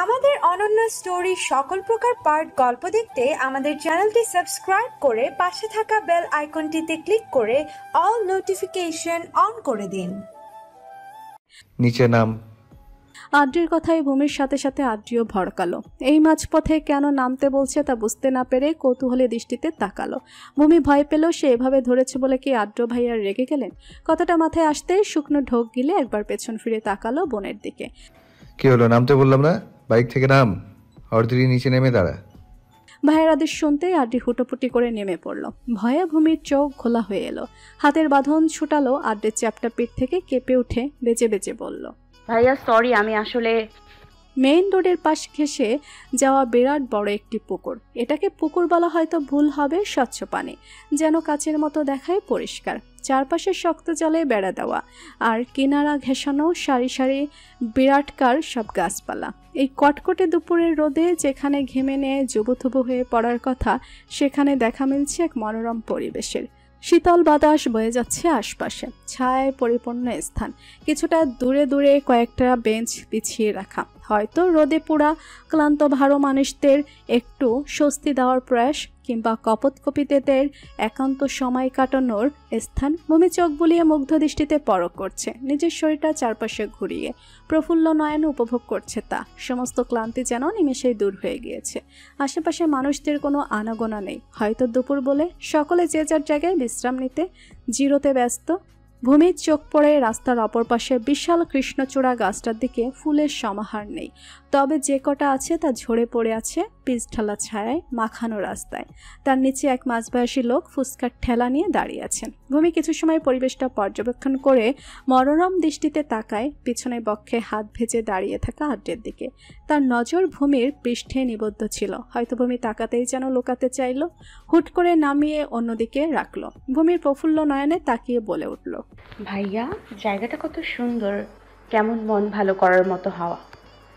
আমাদের অনন্য স্টোরি সকল প্রকার পার্ট গল্প দেখতে আমাদের চ্যানেলটি সাবস্ক্রাইব করে পাশে থাকা বেল আইকনটিতে ক্লিক করে অল নোটিফিকেশন অন করে দিন। নিচে নাম। আদ্রির কথায় ভূমির সাথে সাথে আদ্রিও ভড়কালো। এই মাঝপথে কেন নামতে বলছে তা বুঝতে না পেরে কৌতূহলী দৃষ্টিতে তাকালো। ভূমি ভয় পেল সে এভাবে ধরেছে বলে কি আদ্র ভাইয়া রেগে গেলেন। কথাটা মাথায় আসতেই শুকনো ঢোক গিলে একবার পেছন ফিরে তাকালো বোনের দিকে। কি হলো, নামতে বললাম না? বাইক থেকে নাম, অর্ধেরই নিচে নেমে দাঁড়া। ভাইয়ের আদেশ শুনতেই আদ্রি হুটোপুটি করে নেমে পড়ল। ভয়ে ভূমির চোখ ঘোলা হয়ে এলো। হাতের বাঁধন ছুটালো। আদ্রির চ্যাপটা পিঠ থেকে কেঁপে উঠে বেজে বেজে বলল, ভাইয়া সরি, আমি আসলে। মেইন রোডের পাশ ঘেঁষে যাওয়া বিরাট বড় একটি পুকুর। এটাকে পুকুর বলা হয়তো ভুল হবে, স্বচ্ছ পানি, যেন কাচের মতো দেখায় পরিষ্কার। চারপাশে শক্ত জলে বেড়া দেওয়া, আর কিনারা ঘেঁষানো সারি সারি বিরাটকার সব গাছপালা। এই কটকটে দুপুরের রোদে যেখানে ঘেমে নিয়ে জুবুথুবু হয়ে পড়ার কথা, সেখানে দেখা মিলছে এক মনোরম পরিবেশের। শীতল বাতাস বয়ে যাচ্ছে আশপাশে, ছায়ায় পরিপূর্ণ স্থান। কিছুটা দূরে দূরে কয়েকটা বেঞ্চ বিছিয়ে রাখা, হয়তো রোদে পোড়া ক্লান্ত ভারো মানুষদের একটু স্বস্তি দেওয়ার প্রয়াস, কিংবা কপোৎকপিতেদের একান্ত সময় কাটানোর স্থান। ভূমি চোখ বুলিয়ে মুগ্ধ দৃষ্টিতে পরখ করছে নিজের শরীরটা চারপাশে ঘুরিয়ে। প্রফুল্ল নয়নে উপভোগ করছে তা। সমস্ত ক্লান্তি যেন নিমেষেই দূর হয়ে গিয়েছে। আশেপাশে মানুষদের কোনো আনাগোনা নেই, হয়তো দুপুর বলে সকলে যে যার জায়গায় বিশ্রাম নিতে জিরোতে ব্যস্ত। ভূমির চোখ পড়ে রাস্তার অপর পাশে বিশাল কৃষ্ণচূড়া গাছটার দিকে। ফুলের সমাহার নেই, তবে যে কটা আছে তা ঝরে পড়ে আছে পিচঢালা ছায়ায় মাখানো রাস্তায়। তার নিচে এক মাঝবয়সী লোক ফুসকার ঠেলা নিয়ে দাঁড়িয়ে আছেন। ভূমি কিছু সময় পরিবেশটা পর্যবেক্ষণ করে মনোরম দৃষ্টিতে তাকায় পিছনে বক্ষে হাত ভেজে দাঁড়িয়ে থাকা আদ্রের দিকে। তার নজর ভূমির পৃষ্ঠে নিবদ্ধ ছিল। হয়তো ভূমি তাকাতেই যেন লুকাতে চাইল। হুট করে নামিয়ে অন্যদিকে রাখলো। ভূমির প্রফুল্ল নয়নে তাকিয়ে বলে উঠল, ভাইয়া জায়গাটা কত সুন্দর, কেমন মন ভালো করার মতো হাওয়া।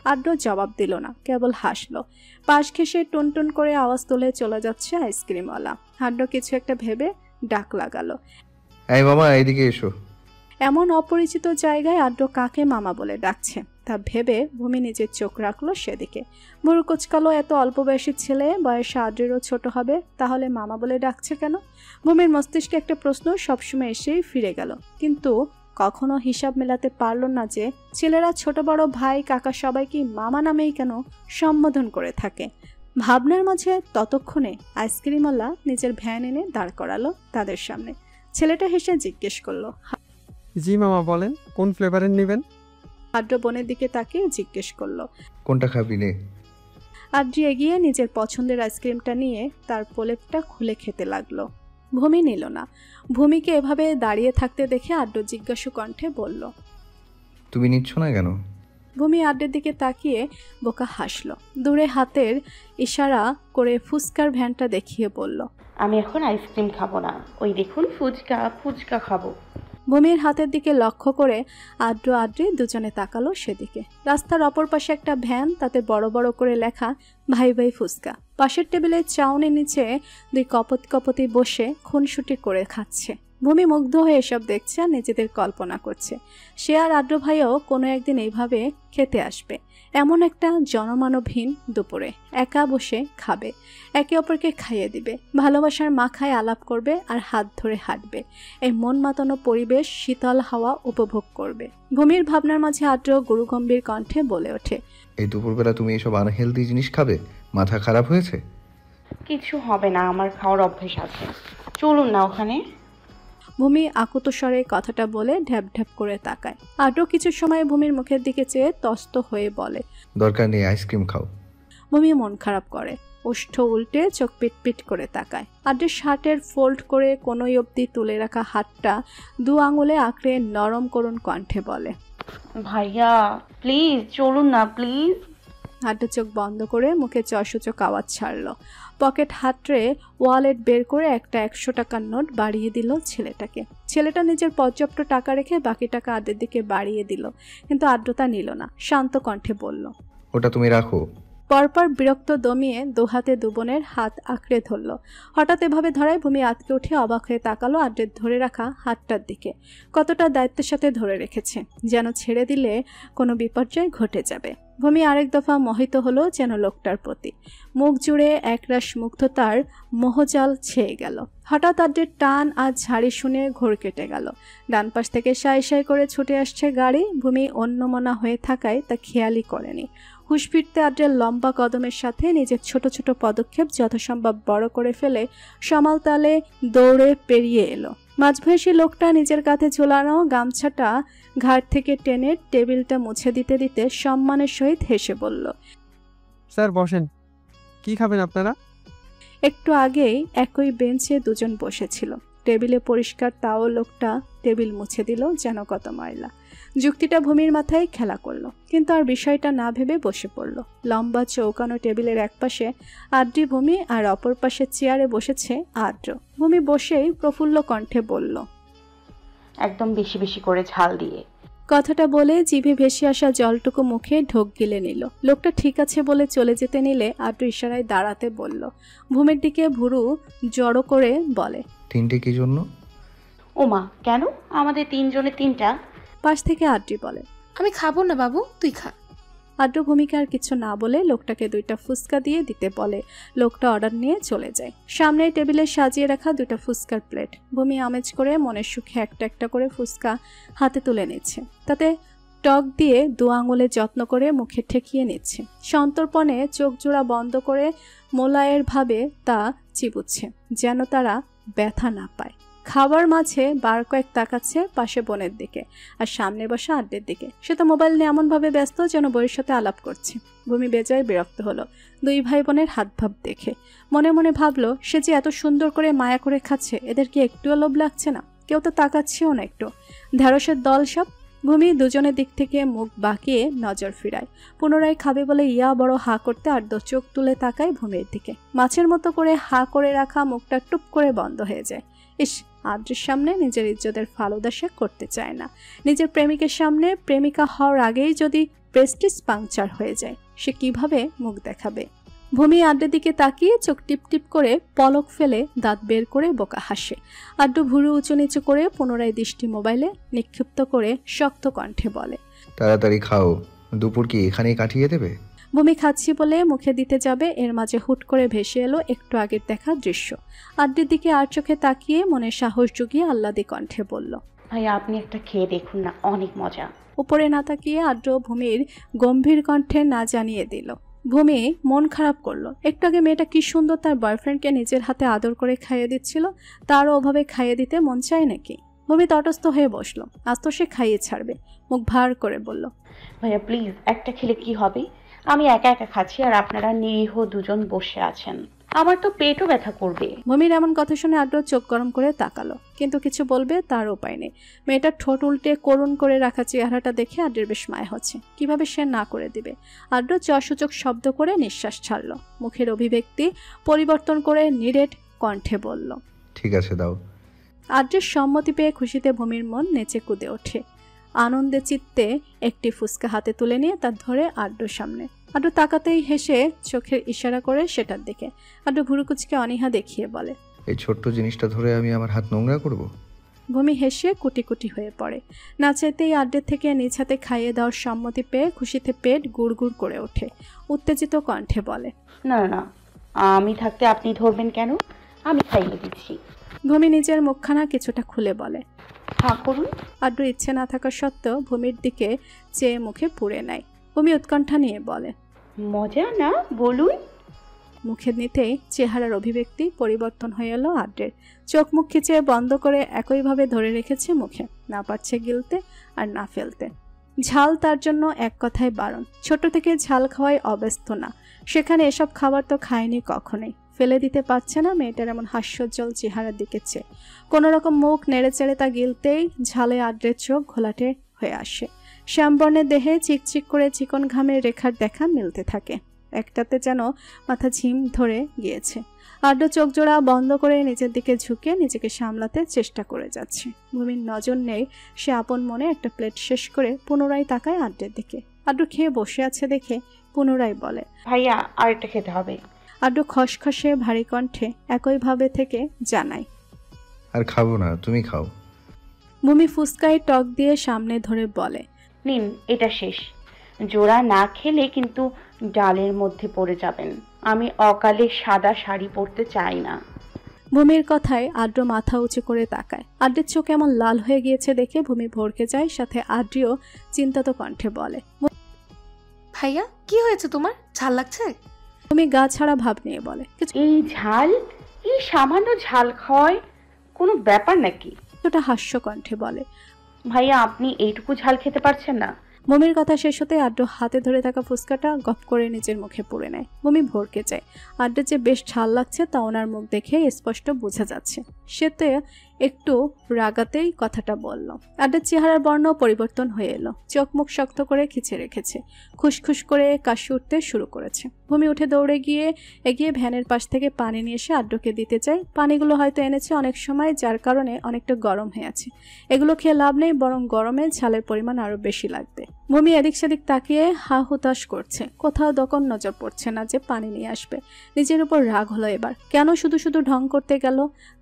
আদ্র জবাব দিল না, কেবল হাসলো। পাশ ঘেঁষে টুনটুন করে আওয়াজ তুলে চলে যাচ্ছে আইসক্রিমওয়ালা। আদ্র কিছু একটা ভেবে ডাক লাগালো, এই মামা এইদিকে এসো। এমন অপরিচিত জায়গায় আদ্র কাকে মামা বলে ডাকছে তা ভেবে ভূমি নিজের চোখ রাখলো সেদিকে। বুড়ো কুচকালো এত অল্প বয়সী ছেলে, বয়সে আদ্রেরও ছোট হবে, তাহলে মামা বলে ডাকছে কেন? ভূমির মস্তিষ্কে একটা প্রশ্ন সবসময় এসেই ফিরে গেল, কিন্তু কখনো হিসাব মেলাতে পারল না যে ছেলেরা ছোট বড় ভাই কাকা সবাইকে মামা নামেই কেন সম্বোধন করে থাকে। ভাবনার মাঝে ততক্ষণে আইসক্রিমওয়ালা নিজের ভ্যান এনে দাঁড় করালো তাদের সামনে। ছেলেটা হেসে জিজ্ঞেস করলো, জি মামা বলেন, কোন ফ্লেভারের নেবেন? আদ্র বোনের দিকে তাকিয়ে জিজ্ঞেস করলো, কোনটা খাবি নে? আদ্রি এগিয়ে নিজের পছন্দের আইসক্রিমটা নিয়ে তার প্রলেপটা খুলে খেতে লাগলো। ভূমি নিল না। ভূমিকে এভাবে দাঁড়িয়ে থাকতে দেখে আদ্র জিজ্ঞাসু কণ্ঠে বলল, তুমি নিচ্ছ না কেন? ভূমি আদ্রের দিকে তাকিয়ে বোকা হাসলো। দূরে হাতের ইশারা করে ফুচকার ভ্যানটা দেখিয়ে বলল, আমি এখন আইসক্রিম খাবো না, ওই দেখুন ফুচকা ফুচকা খাবো। ভূমির হাতের দিকে লক্ষ্য করে আদ্র আদ্রি দুজনে তাকালো সেদিকে। রাস্তার অপর পাশে একটা ভ্যান, তাতে বড় বড় করে লেখা ভাই ভাই ফুচকা। পাশের টেবিলে চাউনির নিচে দুই কপতি বসে খুনসুটি করে খাচ্ছে। ভূমি মুগ্ধ হয়ে এসব দেখছে আর নিজেদের কল্পনা করছে সে আর আদ্র ভাইও কোনো একদিন এইভাবে খেতে আসবে। এমন একটা জনমানবহীন দুপুরে একা বসে খাবে, একে অপরকে খাইয়ে দিবে, ভালোবাসার মাখায় আলাপ করবে আর হাত ধরে হাঁটবে। এই মন মাতানো পরিবেশ, শীতল হাওয়া উপভোগ করবে। ভূমির ভাবনার মাঝে আদ্র গুরুগম্ভীর কণ্ঠে বলে ওঠে, এই দুপুরবেলা তুমি এসব আনহেলদি জিনিস খাবে? মাথা খারাপ হয়েছে? কিছু হবে না, আমার খাওয়ার অভ্যেস আছে, চলুন না ওখানে। ভূমি আকুত স্বরে কথাটা বলে ঢ্যাপ ঢ্যাপ করে তাকায়। আদ্র কিছু সময় ভূমির মুখের দিকে চেয়ে তস্ত হয়ে বলে, দরকার নেই, আইসক্রিম খাও। ভূমি মন খারাপ করে, ওষ্ঠ উল্টে চোখ পিটপিট করে তাকায়। আদ্রের শার্টের ফোল্ড করে কোনোই অবধি তুলে রাখা হাতটা দু আঙুলে আঁকড়ে নরম করুণ কণ্ঠে বলে, ভাইয়া প্লিজ চলুন না প্লিজ। আদ্র চোখ বন্ধ করে মুখে চসূচক আওয়াজ ছাড়লো। পকেট হাতড়ে ওয়ালেট বের করে একটা 100 টাকার নোট বাড়িয়ে দিল ছেলেটাকে। ছেলেটা নিজের পর্যাপ্ত টাকা রেখে বাকি টাকা আদ্রের দিকে বাড়িয়ে দিল, কিন্তু আদ্রতা নিল না। শান্ত কণ্ঠে বলল, ওটা তুমি রাখো। পরপর বিরক্ত দমিয়ে দুহাতে দুবোনের হাত আঁকড়ে ধরল। হঠাৎ এভাবে ধরায় ভূমি আঁতকে উঠে অবাক হয়ে তাকালো আড্ডের ধরে রাখা হাতটার দিকে। কতটা দায়িত্বের সাথে ধরে রেখেছে, যেন ছেড়ে দিলে কোনো বিপর্যয় ঘটে যাবে। ভূমি আরেক দফা মোহিত হলো যেন লোকটার প্রতি। মুখ জুড়ে একরাশ মুগ্ধতার মোহজাল ছেয়ে গেল। হঠাৎ আড্ডের টান আর ঝাড়ি শুনে ঘোর কেটে গেল। ডান পাশ থেকে সাই সাই করে ছুটে আসছে গাড়ি। ভূমি অন্যমনা হয়ে থাকায় তা খেয়ালই করেনি। হুঁশ ফিরতে আড্ডের লম্বা কদমের সাথে নিজের ছোট ছোট পদক্ষেপ যথাসম্ভব বড় করে ফেলে সমাল তালে দৌড়ে পেরিয়ে এলো। মাঝবয়সী লোকটা নিজের কাঁধে ঝোলানো গামছাটা ঘাট থেকে টেনে টেবিলটা মুছে দিতে দিতে সম্মানের সহিত হেসে বলল, স্যার বসেন, কি খাবেন আপনারা? একটু আগেই একই বেঞ্চে দুজন বসেছিল। টেবিলে পরিষ্কার তাও লোকটা টেবিল মুছে দিল যেন কত ময়লা। যুক্তিটা ভূমির মাথায় খেলা করলো, কিন্তু আর বিষয়টা না ভেবে বসে পড়ল। লম্বা চৌকানো টেবিলের একপাশে আদ্রি ভূমি আর অপর পাশে চেয়ারে বসেছে আদ্র। ভূমি বসেই প্রফুল্ল কণ্ঠে বলল, একদম বেশি বেশি করে ঝাল দিয়ে। কথাটা বলে জিভে ভেসে আসা জলটুকু মুখে ঢোক গিলে নিল। লোকটা ঠিক আছে বলে চলে যেতে নিলে আদ্র ইশারায় দাঁড়াতে বলল। ভূমির দিকে ভুরু জড়ো করে বলে, 3টে কি জন্য? ওমা, কেন? আমাদের 3 জনে 3টা। পাশ থেকে আদ্রি বলে, আমি খাবো না বাবু, তুই খা। আদ্র ভূমিকে আর কিছু না বলে লোকটাকে 2টা ফুচকা দিয়ে দিতে বলে। লোকটা অর্ডার নিয়ে চলে যায়। সামনে টেবিলে সাজিয়ে রাখা 2টা ফুচকার প্লেট। ভূমি আমেজ করে মনের সুখে একটা একটা করে ফুচকা হাতে তুলে নিচ্ছে। তাতে টক দিয়ে 2 আঙুলে যত্ন করে মুখে ঠেকিয়ে নিচ্ছে। সন্তর্পণে চোখ জোড়া বন্ধ করে মোলায়ের ভাবে তা চিবুচ্ছে, যেন তারা ব্যথা না পায়। খাবার মাঝে বার কয়েক তাকাচ্ছে পাশে বোনের দিকে আর সামনে বসা আড্ডের দিকে। সে তো মোবাইল নিয়ে এমনভাবে ব্যস্ত যেন বইয়ের সাথে আলাপ করছে। ভূমি বেজায় বিরক্ত হলো 2 ভাই বোনের হাত ভাব দেখে। মনে মনে ভাবলো, সে যে এত সুন্দর করে মায়া করে খাচ্ছে, এদের কি একটুও লোভ লাগছে না? কেউ তো তাকাচ্ছেও না একটু। ঢেঁড়সের দল সব। ভূমি দুজনের দিক থেকে মুখ বাঁকিয়ে নজর ফিরায়। পুনরায় খাবে বলে ইয়া বড় হা করতে আড্ড চোখ তুলে তাকায় ভূমির দিকে। মাছের মতো করে হা করে রাখা মুখটা টুপ করে বন্ধ হয়ে যায়। ইস, আদ্রের সামনে নিজের ইজ্জতের ফালুদা সে করতে চায় না। নিজের প্রেমিকের সামনে প্রেমিকা হওয়ার আগেই যদি প্রেস্টিজ পাংচার হয়ে যায়, সে কিভাবে মুখ দেখাবে? ভূমি আড্ডের দিকে তাকিয়ে চোখ টিপ টিপ করে পলক ফেলে দাঁত বের করে বোকা হাসে। আড্ডু ভুরু উঁচু নিচু করে পুনরায় দৃষ্টি মোবাইলে নিক্ষিপ্ত করে শক্ত কণ্ঠে বলে, তাড়াতাড়ি খাও, দুপুর কি এখানেই কাটিয়ে দেবে? ভূমি খাচ্ছি বলে মুখে দিতে যাবে, এর মাঝে হুট করে ভেসে এলো একটু আগের দেখা দৃশ্য। আড্ডের দিকে আর চোখে তাকিয়ে মনে সাহস জুগিয়ে আহ্লাদী কণ্ঠে বলল, ভাইয়া আপনি একটা খেয়ে দেখুন না, অনেক মজা। উপরে না তাকিয়ে আদ্র ভূমির গম্ভীর কণ্ঠে না জানিয়ে দিল। ভূমি মন খারাপ করলো। একটু আগে মেয়েটা কি সুন্দর তার বয়ফ্রেন্ডকে নিজের হাতে আদর করে খাইয়ে দিচ্ছিল, তারও ওভাবে খাইয়ে দিতে মন চায় নাকি? ভূমি তটস্থ হয়ে বসলো। আজ তো সে খাইয়ে ছাড়বে। মুখ ভার করে বলল, ভাইয়া প্লিজ, একটা খেলে কি হবে? আমি একা একা খাচ্ছি আর আপনারা নিরীহ 2 জন বসে আছেন। আমার তো পেটও ব্যথা করবে। ভূমির এমন কথা শুনে আদ্র চোখ গরম করে তাকালো, কিন্তু কিছু বলবে তার উপায় নেই। মেয়েটার ঠোঁট উল্টে করুণ করে রাখা চেহারাটা দেখে আদ্রের বেশ মায়া হচ্ছে। কিভাবে সে না করে দিবে? আদ্র চসূচক শব্দ করে নিঃশ্বাস ছাড়ল। মুখের অভিব্যক্তি পরিবর্তন করে নিরেট কণ্ঠে বলল, ঠিক আছে দাও। আদ্রের সম্মতি পেয়ে খুশিতে ভূমির মন নেচে কুদে ওঠে। আনন্দে চিত্তে একটি ফুসকা হাতে তুলে নিয়ে তার ধরে আড্ডুর সামনে। আড্ডু তাকাতেই হেসে চোখের ইশারা করে সেটার দিকে। আড্ডু ভুরুকুচকে অনীহা দেখিয়ে বলে, এই ছোট্ট জিনিসটা ধরে আমি আমার হাত নোংরা করব? ভূমি হেসে কুটি কুটি হয়ে পড়ে। না চাইতেই আড্ডের থেকে নিজ হাতে খাইয়ে দেওয়ার সম্মতি পেয়ে খুশিতে পেট গুড়গুড় করে ওঠে। উত্তেজিত কণ্ঠে বলে, না না, আমি থাকতে আপনি ধরবেন কেন? আমি খাইয়ে দিচ্ছি। ভূমি নিজের মুখখানা কিছুটা খুলে বলে, হ্যাঁ করুন। আড্ডুর ইচ্ছে না থাকা সত্ত্বেও ভূমির দিকে চেয়ে মুখে পুড়ে নেয়। ভূমি উৎকণ্ঠা নিয়ে বলে, মজা না, বলুন। মুখে নিতেই চেহারার অভিব্যক্তি পরিবর্তন হয়ে এলো আড্রের। চোখ মুখ খিচে বন্ধ করে একইভাবে ধরে রেখেছে মুখে, না পারছে গিলতে আর না ফেলতে। ঝাল তার জন্য এক কথায় বারণ। ছোট থেকে ঝাল খাওয়ায় অব্যস্ত না, সেখানে এসব খাবার তো খায়নি কখনোই। ফেলে দিতে পারছে না মেয়েটার এমন হাস্যোজ্জ্বল চেহারার দিকে চেয়ে। কোনো রকম মুখ নেড়ে চেড়ে তা গিলতেই ঝালে আড্রের চোখ ঘোলাটে হয়ে আসে। শ্যামবর্ণের দেহে চিকচিক করে চিকন ঘামের রেখার দেখা মিলতে থাকে। একটাতে যেন মাথা ঝিম ধরে গিয়েছে। আড্ড চোখ জোড়া বন্ধ করে নিজের দিকে ঝুঁকে নিজেকে সামলাতে চেষ্টা করে যাচ্ছে। ভূমির নজর নেই, সে আপন মনে একটা প্লেট শেষ করে পুনরায় তাকায় আড্ডের দিকে। আড্ডু খেয়ে বসে আছে দেখে পুনরায় বলে, ভাইয়া আরেকটা খেতে হবে। আড্ডু খসখসে ভারী কণ্ঠে একইভাবে থেকে জানায়, আর খাবো না, তুমি খাও। ভূমি ফুসকায় টক দিয়ে সামনে ধরে বলে, নিন এটা শেষ। জোড়া না খেলে কিন্তু ডালের মধ্যে পড়ে যাবেন। আমি অকালে সাদা শাড়ি পরতে চাই না। ভূমির কথায় আদ্র মাথা উঁচু করে তাকায়। আদ্রের চোখ এমন লাল হয়ে গিয়েছে দেখে ভূমি ভড়কে যায়, সাথে আদ্রিও চিন্তাত কণ্ঠে বলে, ভাইয়া কি হয়েছে তোমার? ঝাল লাগছে? ভূমি গা ছাড়া ভাব নিয়ে বলে, এই ঝাল, এই সামান্য ঝাল খাওয়ায় কোনো ব্যাপার নাকি? কিছুটা হাস্য কণ্ঠে বলে, ভাইয়া আপনি এইটুকু ঝাল খেতে পারছেন না? ভূমির কথা শেষ হতে আদ্র হাতে ধরে থাকা ফুচকাটা গপ করে নিজের মুখে পুরে নেয়। ভূমি ভড়কে যায়। আদ্রের যে বেশ ঝাল লাগছে তা ওনার মুখ দেখে স্পষ্ট বোঝা যাচ্ছে। সে তো একটু রাগাতেই কথাটা বলল। আদ্রের চেহারার বর্ণ পরিবর্তন হয়ে এলো, চোখ মুখ শক্ত করে খিচে রেখেছে, খুশখুশ করে কাশি উঠতে শুরু করেছে। ভূমি উঠে দৌড়ে এগিয়ে ভ্যানের পাশ থেকে পানি নিয়ে এসে আদ্রকে দিতে চায়। পানিগুলো হয়তো এনেছে অনেক সময়, যার কারণে অনেকটা গরম হয়ে আছে। এগুলো খেয়ে লাভ নেই, বরং গরমে ঝালের পরিমাণ আরো বেশি লাগবে। ভূমি এদিক সেদিক তাকিয়ে হা হুতাশ করছে, কোথাও দোকান নজর পড়ছে না যে পানি নিয়ে আসবে। নিজের উপর রাগ হলো এবার, কেন শুধু শুধু ঢং করতে গেল?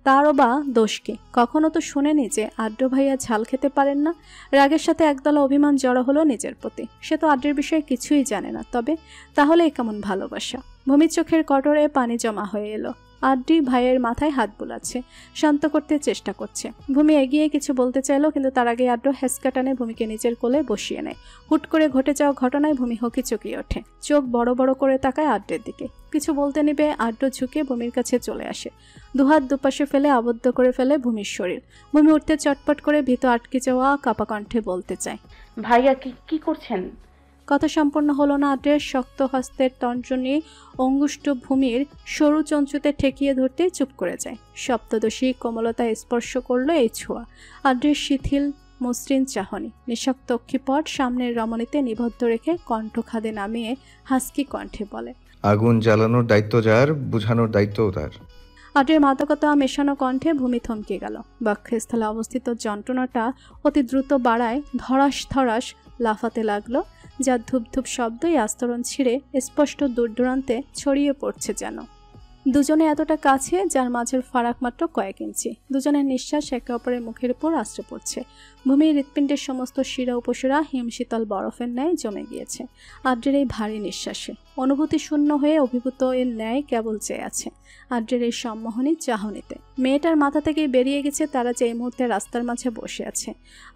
তারও বা দোষ কি? কখনো তো শুনেনি যে আদ্র ভাইয়া ঝাল খেতে পারেন না। রাগের সাথে একদলা অভিমান জড়ো হলো নিজের প্রতি। সে তো আদ্রের বিষয়ে কিছুই জানে না, তবে তাহলে কেমন ভালোবাসা? ভূমির চোখের কটরে পানি জমা হয়ে এলো। আদ্রি ভাইয়ের মাথায় হাত বুলাচ্ছে, শান্ত করতে চেষ্টা করছে। ভূমি এগিয়ে কিছু বলতে চাইলো, কিন্তু তার আগে আদ্র হেসকা টানে ভূমিকে নিজের কোলে বসিয়ে নেয়। হুট করে ঘটে যাওয়া ঘটনায় ভূমি হকিচকিয়ে ওঠে, চোখ বড় বড় করে তাকায় আদ্রের দিকে। কিছু বলতে নেবে আদ্র ঝুঁকে ভূমির কাছে চলে আসে, দুহাত দুপাশে ফেলে আবদ্ধ করে ফেলে ভূমির শরীর। ভূমি উঠতে চটপট করে ভীত আটকে যাওয়া কাপা কণ্ঠে বলতে চায়, ভাইয়া কি করছেন? কথা সম্পন্ন হলো না আদ্রের। শক্ত হস্তের তঞ্জনী অঙ্গুষ্ঠ ভূমির সরু চঞ্চুতে ঠেকিয়ে ধরতে চুপ করে যায়। সপ্তদশী কোমলতায় স্পর্শ করলো এই ছোঁয়া। আদ্রের শিথিল মসৃণ চাহনি, নিঃশক্ত অক্ষিপট সামনের রমণীতে নিবদ্ধ রেখে কণ্ঠ খাদে নামিয়ে হাসকি কণ্ঠে বলে, আগুন জ্বালানোর দায়িত্ব যার, বুঝানোর দায়িত্বও তার। আদ্রের মাদকতা মেশানো কণ্ঠে ভূমি থমকে গেল। বক্ষস্থলে অবস্থিত যন্ত্রণাটা অতি দ্রুত বাড়ায়, ধরাস ধরাস লাফাতে লাগলো, যার ধূপ ধূপ শব্দই আস্তরণ ছিঁড়ে স্পষ্ট দূর দূরান্তে ছড়িয়ে পড়ছে যেন। দুজনে এতটা কাছে যার মাঝের ফারাক মাত্র কয়েক ইঞ্চি। দুজনের নিঃশ্বাস একে অপরের মুখের উপর আশ্রে পড়ছে। ভূমির হৃৎপিণ্ডের সমস্ত শিরা উপশিরা হিমশীতল বরফের ন্যায় জমে গিয়েছে আদ্রের এই ভারী নিঃশ্বাসে। অনুভূতি শূন্য হয়ে অভিভূত এর ন্যায় কেবল চেয়ে আছে আদ্রের এই সম্মোহনী চাহনিতে। মেয়েটার মাথা থেকে বেরিয়ে গেছে তারা যে এই মুহূর্তে রাস্তার মাঝে বসে আছে।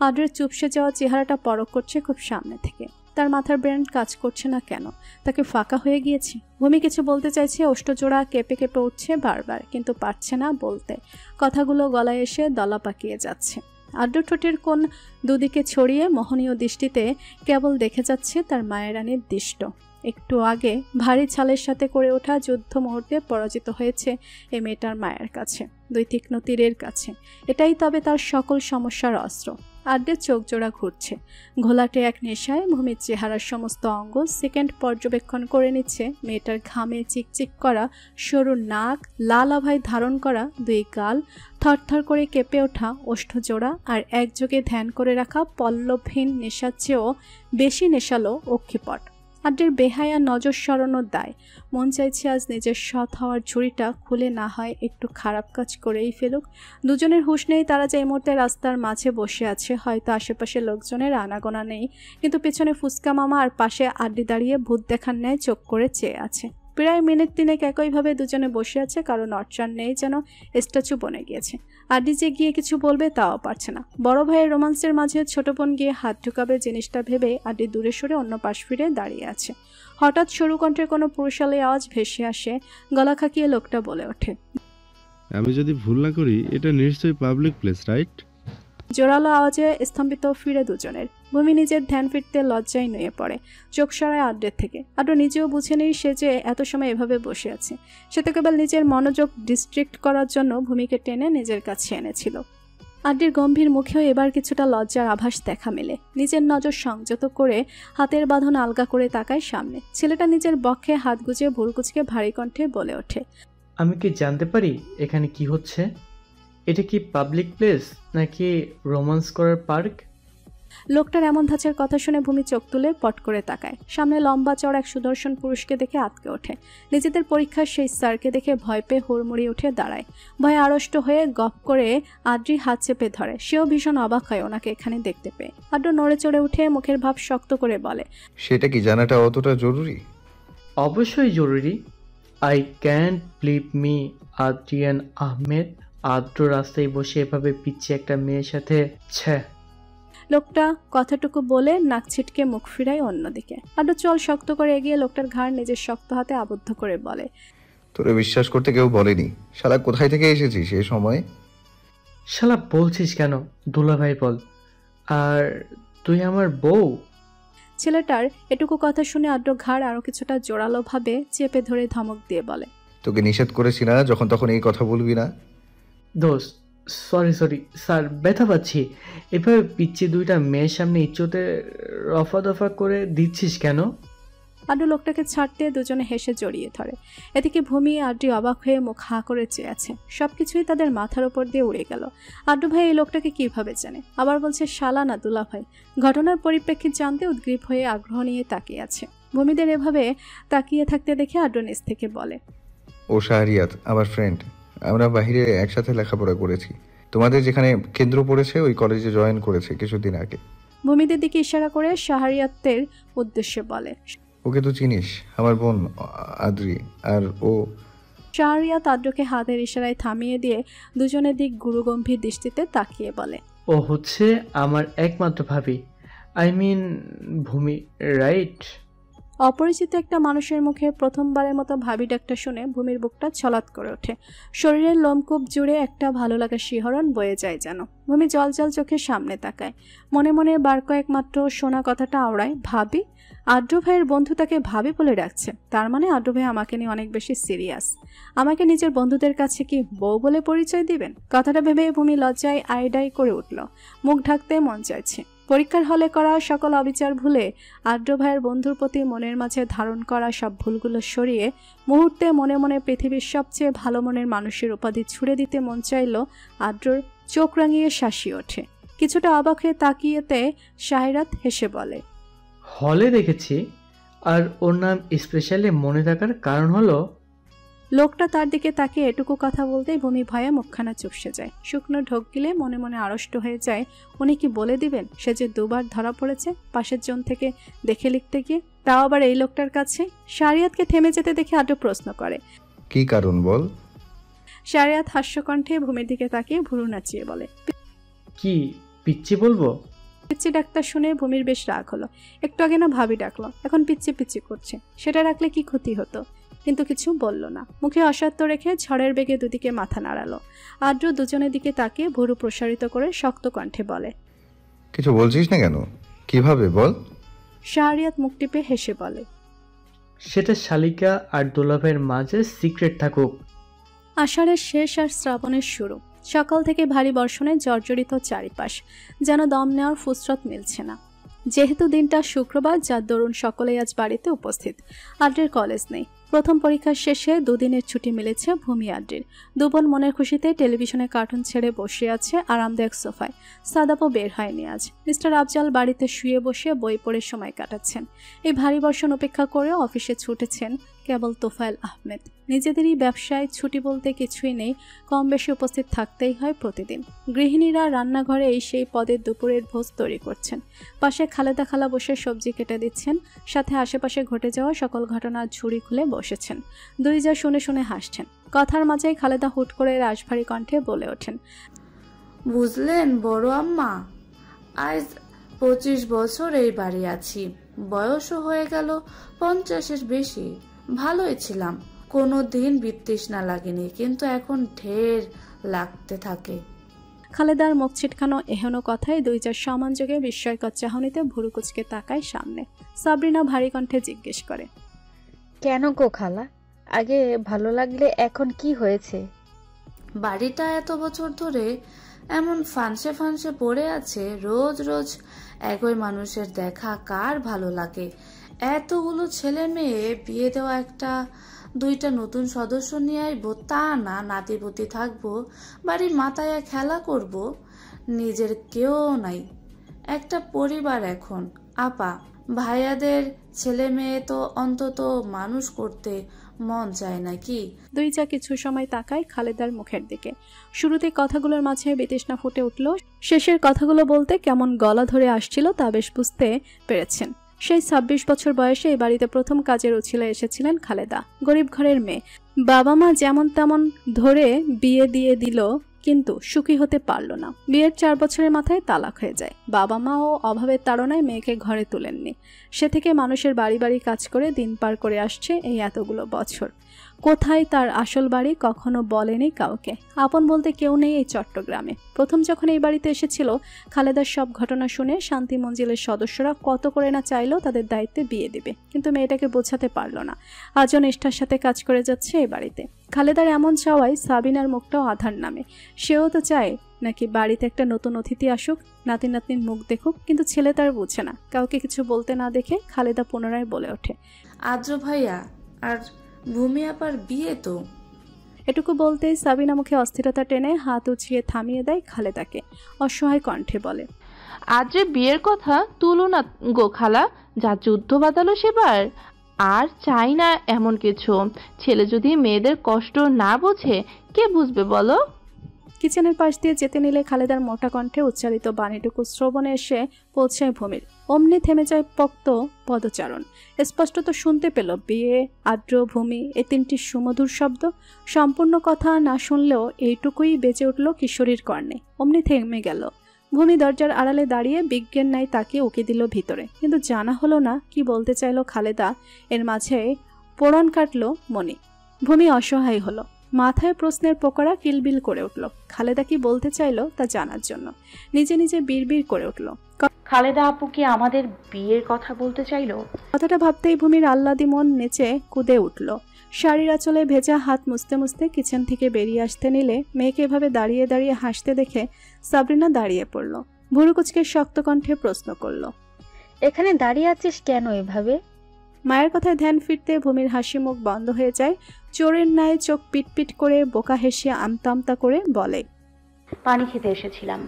আদ্রের চুপসে যাওয়া চেহারাটা পরখ করছে খুব সামনে থেকে। তার মাথার ব্রেন কাজ করছে না কেন? তাকে ফাঁকা হয়ে গিয়েছে? ভূমি কিছু বলতে চাইছে, ওষ্ঠজোড়া কেঁপে কেঁপে উঠছে বারবার, কিন্তু পারছে না বলতে। কথাগুলো গলায় এসে দলা পাকিয়ে যাচ্ছে। আদ্র ঠোঁটের কোণ দুদিকে ছড়িয়ে মোহনীয় দৃষ্টিতে কেবল দেখে যাচ্ছে তার মায়েরানির দৃষ্ট। একটু আগে ভারী ছালের সাথে করে ওঠা যুদ্ধ মুহূর্তে পরাজিত হয়েছে এ মেয়েটার মায়ের কাছে, দুই তীক্ষ্ণ তীরের কাছে। এটাই তবে তার সকল সমস্যার অস্ত্র। আদ্রের চোখ জোড়া ঘুরছে। ঘোলাটে এক নেশায় ভূমির চেহারার সমস্ত অঙ্গ সেকেন্ড পর্যবেক্ষণ করে নিচ্ছে। মেয়েটার ঘামে চিকচিক করা সরু নাক, লাল আভায় ধারণ করা দুই গাল, থরথর করে কেঁপে ওঠা ওষ্ঠজোড়া, আর একযোগে ধ্যান করে রাখা পল্লবহীন নেশার চেয়েও বেশি নেশালো অক্ষিপট। আদ্রের বেহায়া নজর সরানোর দায়। মন চাইছে আজ নিজের সৎ হওয়ার ঝুড়িটা খুলে না হয় একটু খারাপ কাজ করেই ফেলুক। দুজনের হুঁশ নেই, তারা যে এই মুহূর্তে রাস্তার মাঝে বসে আছে। হয়তো আশেপাশে লোকজনের আনাগোনা নেই, কিন্তু পেছনে ফুচকা মামা আর পাশে আড্ডি দাঁড়িয়ে ভূত দেখার ন্যায় চোখ করে চেয়ে আছে। প্রায় মিনিট তিনেক একইভাবে দুজনে বসে আছে, কারো নড়চড় নেই, যেন স্ট্যাচু বনে গিয়েছে। আড্ডি যে গিয়ে কিছু বলবে তাও পারছে না। বড় ভাইয়ের রোমান্সের মাঝে ছোট বোন গিয়ে হাত ঢুকাবে জিনিসটা ভেবে আড্ডি দূরে সরে অন্য পাশ ফিরে দাঁড়িয়ে আছে। হঠাৎ সরু কণ্ঠের কোনো পুরুষালী আওয়াজ ভেসে আসে। গলা খাকিয়ে লোকটা বলে ওঠে, আমি যদি ভুল না করি এটা নিশ্চয়ই পাবলিক প্লেস, রাইট? জোরালো আওয়াজে স্তম্ভিত ফিরে দুজনের। ভূমি নিজের ধ্যান ফিরতে লজ্জায় নুয়ে পড়ে, চোখ সরায় আদ্রের থেকে। আদ্র নিজেও বুঝে নেই সে যে এত সময় এভাবে বসে আছে। সে তো কেবল নিজের মনোযোগ ডিস্ট্রিক্ট করার জন্য ভূমিকে টেনে নিজের কাছে এনেছিল। আদ্রের গম্ভীর মুখেও এবার কিছুটা লজ্জার আভাস দেখা মেলে। নিজের নজর সংযত করে হাতের বাঁধন আলগা করে তাকায় সামনে। ছেলেটা নিজের বক্ষে হাত গুজিয়ে ভুরকুচকে ভারী কণ্ঠে বলে ওঠে, আমি কি জানতে পারি এখানে কি হচ্ছে? এটা কি পাবলিক প্লেস নাকি রোমান্স করার পার্ক? লোকটার এমন ধাঁচের কথা শুনে ভূমি চোখ তুলে পট করে তাকায়। সামনে লম্বা চড় এক সুদর্শন পুরুষকে দেখে আঁতকে ওঠে। নিজেদের পরীক্ষার সেই স্যারকে দেখে ভয় পেয়ে হুড়মুড়ি উঠে দাঁড়ায়। ভয়ে আড়ষ্ট হয়ে গপ করে আদ্রি হাত চেপে ধরে। সেও ভীষণ অবাক হয় ওনাকে এখানে দেখতে পেয়ে। আদ্র নড়ে চড়ে উঠে মুখের ভাব শক্ত করে বলে, সেটা কি জানাটা অতটা জরুরি? অবশ্যই জরুরি। I can't believe me Adrian Ahmed আদ্র রাস্তায় বসে এভাবে পিচ্ছে একটা মেয়ের সাথে। ছ্যা। লোকটা কথাটুকু বলে নাক ছিটকে মুখ ফিরায় অন্যদিকে। আদ্র চল শক্ত করে এগিয়ে লোকটার ঘাড় নিজের শক্ত হাতে আবদ্ধ করে বলে, তোরে বিশ্বাস করতে কেউ বলেনি। শালা কোথায় থেকে এসেছিস এই সময়? শালা বলছিস কেন? দুলাভাই বল। আর তুই আমার বউ? ছেলেটার এটুকু কথা শুনে আদ্র ঘাড় আরো কিছুটা জোরালো ভাবে চেপে ধরে ধমক দিয়ে বলে, তোকে নিষেধ করেছি না যখন তখন এই কথা বলবি না। দোস্ত সরি স্যার, ব্যথা পাচ্ছি। এভাবে পিচ্ছে দুইটা মেয়ের সামনে ইজ্জতে রফা দফা করে দিচ্ছিস কেন? আদ্র লোকটাকে ছাড়তে দুজনে হেসে জড়িয়ে ধরে। এদিকে ভূমি আদ্রি অবাক হয়ে মুখ হাঁ করে চেয়ে আছে। সবকিছুই তাদের মাথার উপর দিয়ে উড়ে গেল। আদ্র ভাই এই লোকটাকে কিভাবে জানে? আবার বলছে শালা না দুলা ভাই। ঘটনার পরিপ্রেক্ষিত জানতে উদ্গ্রীব হয়ে আগ্রহ নিয়ে তাকিয়ে আছে। ভূমিদের এভাবে তাকিয়ে থাকতে দেখে আদ্র নিজ থেকে বলে, ও শাহরিয়াত আমার ফ্রেন্ড। আমরা বাহিরে একসাথে লেখাপড়া করেছি। তোমাদের যেখানে কেন্দ্র পড়েছে ওই কলেজে জয়েন করেছে কিছুদিন আগে। ভূমিদের দিকে ইশারা করে শাহরিয়াতের উদ্দেশ্যে বলে, ওকে তো চিনিস, আমার বোন আদ্রি। আর ও শাহরিয়াত আদ্রকে হাতের ইশারায় থামিয়ে দিয়ে দুজনের দিক গুরুগম্ভীর দৃষ্টিতে তাকিয়ে বলে, ও হচ্ছে আমার একমাত্র ভাবি, আই মিন ভূমি, রাইট? অপরিচিত একটা মানুষের মুখে প্রথমবারের মতো ভাবি ডাকটা শুনে ভূমির বুকটা ছলাৎ করে ওঠে। শরীরের লোমকূপ জুড়ে একটা ভালো লাগা শিহরণ বয়ে যায় যেন। ভূমি জলজল চোখে সামনে তাকায়। মনে মনে বার কয়েক মাত্র শোনা কথাটা আওড়ায়, ভাবি? আদ্র ভাইয়ের বন্ধু তাকে ভাবি বলে ডাকছে। তার মানে আদ্র ভাই আমাকে নিয়ে অনেক বেশি সিরিয়াস। আমাকে নিজের বন্ধুদের কাছে কি বউ বলে পরিচয় দিবেন? কথাটা ভেবে ভূমি লজ্জায় আইডাই করে উঠল। মুখ ঢাকতে মন চাইছে। পরীক্ষার হলে করা সকল অবিচার ভুলে আদ্র ভাইয়ের বন্ধুর প্রতি মনের মাঝে ধারণ করা সব ভুলগুলো সরিয়ে মুহূর্তে মনে মনে পৃথিবীর সবচেয়ে ভালো মনের মানুষের উপাধি ছুড়ে দিতে মন চাইল আদ্রর। চোখ রাঙিয়ে শাসি ওঠে। কিছুটা অবাক হয়ে তাকিয়েতে শাহরিয়াত হেসে বলে, হলে দেখেছি। আর ওর নাম স্পেশালি মনে থাকার কারণ হলো? লোকটা তার দিকে তাকিয়ে এটুকু কথা বলতেই ভূমি ভয়ে মুখখানা চুপসে যায়। শুকনো ঢোক গিলে মনে মনে আড়ষ্ট হয়ে যায়। উনি কি বলে দিবেন সে যে দুবার ধরা পড়েছে পাশের জন থেকে দেখে লিখতে গিয়ে, তাও আবার এই লোকটার কাছে? শাহরিয়াতকে থেমে যেতে দেখে আদ্র প্রশ্ন করে, কি কারণ বল? শাহরিয়াত হাস্যকণ্ঠে ভূমির দিকে তাকিয়ে ভুরু নাচিয়ে বলে, কি পিচ্ছি বলবো? পিচ্ছি ডাক্তার শুনে ভূমির বেশ রাগ হলো। একটু আগে না ভাবি ডাকলো, এখন পিচ্ছি পিচ্ছি করছে। সেটা রাখলে কি ক্ষতি হতো? কিন্তু কিছু বলল না। মুখে অসত্য রেখে ঝড়ের বেগে দুদিকে মাথা নাড়ালো। আদ্র দুজনের দিকে তাকিয়ে ভুরু প্রসারিত করে শক্ত কণ্ঠে বলে, কিছু বলছিস না কেন? কিভাবে বল? শাহরিয়াত মুখ টিপে হেসে বলে, সেটা শালিকা আর দুলাভাইয়ের মাঝে সিক্রেট থাকুক। আষাঢ়ের শেষ আর শ্রাবণের শুরু। সকাল থেকে ভারী বর্ষণে জর্জরিত চারিপাশ, যেন দম নেওয়ার ফুসরত মিলছে না। যেহেতু দিনটা শুক্রবার, যার দরুন সকলেই আজ বাড়িতে উপস্থিত। আদ্রের কলেজ নেই। প্রথম পরীক্ষার শেষে দুদিনের ছুটি মিলেছে ভূমি আদ্রির। দুবোন মনের খুশিতে টেলিভিশনে কার্টুন ছেড়ে বসে আছে আরামদায়ক সোফায়। সাদাপও বের হয়নি আজ। মিস্টার আফজাল বাড়িতে শুয়ে বসে বই পড়ে সময় কাটাচ্ছেন। এই ভারী বর্ষণ উপেক্ষা করেও অফিসে ছুটেছেন কেবল তোফায়েল আহমেদ। নিজেদেরই ব্যবসায় ছুটি বলতে কিছুই নেই, কম বেশি উপস্থিত থাকতেই হয় প্রতিদিন। গৃহিণীরা রান্নাঘরে এই সেই পদের দুপুরের ভোজ তৈরি করছেন। পাশে খালেদা খালা বসে সবজি কেটে দিচ্ছেন, সাথে আশেপাশে ঘটে যাওয়া সকল ঘটনার ঝুড়ি খুলে বসেছেন। দুই যা শুনে শুনে হাসছেন। কথার মাঝেই খালেদা হুট করে রাশভারী কণ্ঠে বলে ওঠেন, বুঝলেন বড় আম্মা, আজ 25 বছর এই বাড়ি আছি। বয়সও হয়ে গেল 50-এর বেশি। ভালোই ছিলাম, কোনো দিন বিতৃষ্ণা লাগেনি, কিন্তু এখন ঢের লাগতে থাকে। খালেদার মুখ ছিটকানো এহেন কথায় দুই চার সমান যোগে বিস্ময়কর চাহনিতে ভুরু কুচকে তাকায় সামনে। সাবরিনা ভারী কণ্ঠে জিজ্ঞেস করে, কেন গো খালা? আগে ভালো লাগলে এখন কি হয়েছে? বাড়িটা এত বছর ধরে এমন ফানসে ফানসে পড়ে আছে, রোজ রোজ একই মানুষের দেখা কার ভালো লাগে? এতগুলো ছেলে মেয়ে বিয়ে দেওয়া, একটা দুইটা নতুন সদস্য নিয়ে আইবো, তা না নাতিপুতি থাকবো, বাড়ির মাথায় খেলা করব, নিজের কেউ নাই। একটা পরিবার এখন। আপা, ভাইয়াদের ছেলে মেয়ে তো অন্তত মানুষ করতে মন চায় নাকি? দুই যা কিছু সময় তাকায় খালেদার মুখের দিকে। শুরুতে কথাগুলোর মাঝে বিতৃষ্ণা ফুটে উঠল, শেষের কথাগুলো বলতে কেমন গলা ধরে আসছিল তা বেশ বুঝতে পেরেছেন। সেই ২৬ বছর বয়সে এই বাড়িতে প্রথম কাজের উছিলে এসেছিলেন খালেদা। গরিব ঘরের মেয়ে, বাবা মা যেমন তেমন ধরে বিয়ে দিয়ে দিল, কিন্তু সুখী হতে পারল না। বিয়ের ৪ বছরের মাথায় তালাক হয়ে যায়। বাবা মাও অভাবের তাড়নায় মেয়েকে ঘরে তুলেননি। সে থেকে মানুষের বাড়ি বাড়ি কাজ করে দিন পার করে আসছে এই এতগুলো বছর। কোথায় তার আসল বাড়ি কখনো বলেনি কাউকে। আপন বলতে কেউ নেই এই চট্টগ্রামে। প্রথম যখন এই বাড়িতে এসেছিল, খালেদার সব ঘটনা শুনে শান্তি মঞ্জিলের সদস্যরা কত করে না চাইলো তাদের দায়িত্বে বিয়ে দিবে, কিন্তু মেয়েটাকে বোঝাতে পারল না। আজও নিষ্ঠার সাথে কাজ করে যাচ্ছে এই বাড়িতে। খালেদার এমন চাওয়ায় সাবিনার মুখটাও আধার নামে। সেও তো চায় নাকি বাড়িতে একটা নতুন অতিথি আসুক, নাতি নাতনির মুখ দেখুক, কিন্তু ছেলে তার বুঝে না। কাউকে কিছু বলতে না দেখে খালেদা পুনরায় বলে ওঠে, আদ্র ভাইয়া আর ভূমি আপার বিয়ে তো। এটুকু বলতেই সাবিনা মুখে অস্থিরতা টেনে হাত উঁচিয়ে থামিয়ে দেয় খালেদাকে। অসহায় কণ্ঠে বলে, আদ্রের বিয়ের কথা তুলো না গো খালা, যা যুদ্ধ বাঁধালো সেবার। আর চাই না এমন কিছু। ছেলে যদি মেয়েদের কষ্ট না বোঝে, কে বুঝবে বলো? কিচেনের পাশ দিয়ে যেতে নিলে খালেদার মোটা কণ্ঠে উচ্চারিত বাণীটুকু শ্রবণে এসে পৌঁছায় ভূমির। অমনি থেমে যায় পক্ত পদচারণ। স্পষ্টত শুনতে পেল বিয়ে, আদ্র, ভূমি এই তিনটি সুমধুর শব্দ। সম্পূর্ণ কথা না শুনলেও এইটুকুই বেজে উঠল কিশোরীর কর্ণে। অমনি থেমে গেল। ভূমি দরজার আড়ালে দাঁড়িয়ে বিজ্ঞান নাই তাকিয়ে উকি দিল ভিতরে, কিন্তু জানা হলো না কি বলতে চাইল খালেদা। এর মাঝে পোড়ন কাটল মনি। ভূমি অসহায় হলো। মাথায় প্রশ্নের পোকড়া কিলবিল করে উঠল। খালেদা কি বলতে চাইলো তা জানার জন্য নিজে নিজে বিড়বিড় করে উঠল, খালেদা আপু কি আমাদের বিয়ের কথা বলতে চাইলো? কথাটা ভাবতেই ভূমির আহ্লাদি মন নেচে কুদে উঠল। শাড়ির আঁচলে ভেজা হাত মুছতে মুছতে কিচেন থেকে বেরিয়ে আসতে নিলে মেয়েকে এভাবে দাঁড়িয়ে দাঁড়িয়ে হাসতে দেখে সাবরিনা দাঁড়িয়ে পড়ল। ভুরুকুচকে শক্ত কণ্ঠে প্রশ্ন করল, এখানে দাঁড়িয়ে আছিস কেন এভাবে? মায়ের কথায় ধ্যান ফিরতে ভূমির হাসি মুখ বন্ধ হয়ে যায়। চোরের ন্যায় চোখ পিটপিট করে বোকা হেসে আমতা আমতা করে বলে, পানি খেতে এসেছিলাম।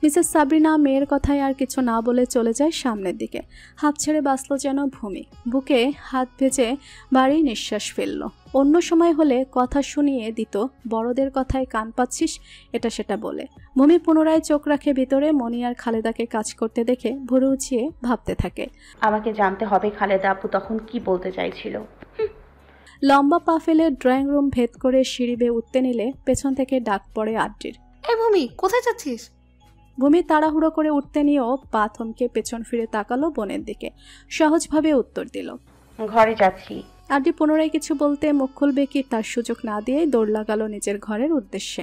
মিসেস সাবরিনা মেয়ের কথায় আর কিছু না বলে চলে যায় সামনের দিকে। হাঁপ ছেড়ে বাঁচল যেন ভূমি। বুকে হাত ভেজে বাড়ি নিঃশ্বাস ফেলল। অন্য সময় হলে কথা শুনিয়ে দিত, বড়দের কথায় কান পাচ্ছিস এটা সেটা বলে। ভূমি পুনরায় চোখ রাখে ভিতরে। মনি আর খালেদাকে কাজ করতে দেখে ভুরু উঁচিয়ে ভাবতে থাকে, আমাকে জানতে হবে খালেদা আপু তখন কি বলতে চাইছিল। লম্বা পা ফেলে ড্রয়িং রুম ভেদ করে সিঁড়ি বেয়ে উঠতে নিলে পেছন থেকে ডাক পড়ে আদ্রির। এ ভূমি, কোথায় যাচ্ছিস? ভূমি তাড়াহুড়ো করে উঠতে নিয়েও পা থমকে পেছন ফিরে তাকালো বোনের দিকে। সহজভাবে উত্তর দিল, ঘরে যাচ্ছি। আদ্রি পুনরায় কিছু বলতে মুখ খুলবে কি তার সুযোগ না দিয়েই দৌড় লাগালো নিজের ঘরের উদ্দেশ্যে।